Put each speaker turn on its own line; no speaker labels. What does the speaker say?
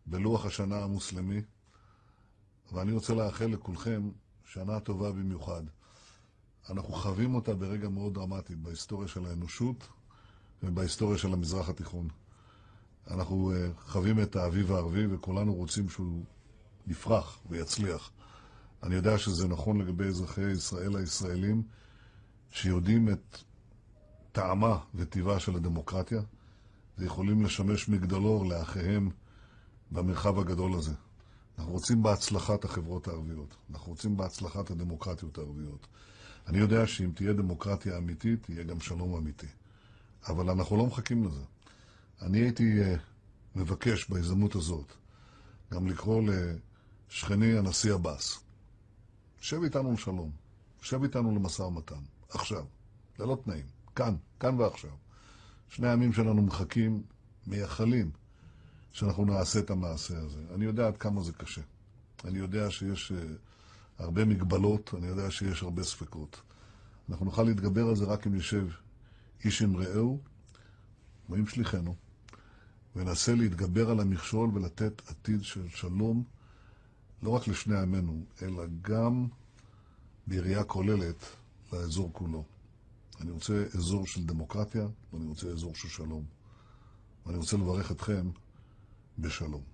בלוח השנה המוסלמי, ואני רוצה לאחל לכולכם שנה טובה במיוחד. אנחנו חווים אותה ברגע מאוד דרמטי בהיסטוריה של האנושות ובהיסטוריה של המזרח התיכון. אנחנו חווים את האביב הערבי וכולנו רוצים שהוא יפרח ויצליח. אני יודע שזה נכון לגבי אזרחי ישראל הישראלים שיודעים את טעמה וטבעה של הדמוקרטיה ויכולים לשמש מגדלור לאחיהם במרחב הגדול הזה. אנחנו רוצים בהצלחת החברות הערביות. אנחנו רוצים בהצלחת הדמוקרטיות הערביות. אני יודע שאם תהיה דמוקרטיה אמיתית, תהיה גם שלום אמיתי. אבל אנחנו לא מחכים לזה. אני הייתי מבקש בהזדמנות הזאת גם לקרוא לשכני הנשיא עבאס. שב איתנו לשלום. שב איתנו למשא ומתן. עכשיו. ללא תנאים. כאן ועכשיו. שני העמים שלנו מחכים, מייחלים, שאנחנו נעשה את המעשה הזה. אני יודע עד כמה זה קשה. אני יודע שיש הרבה מגבלות, אני יודע שיש הרבה ספקות. אנחנו נוכל להתגבר על זה רק אם נשב איש עם רעהו, ועם שליחנו, וננסה להתגבר על המכשול ולתת עתיד של שלום, לא רק לשני עמנו, אלא גם בראייה כוללת לאזור כולו. אני רוצה אזור של דמוקרטיה, ואני רוצה אזור של שלום. ואני רוצה לברך אתכם בשלום.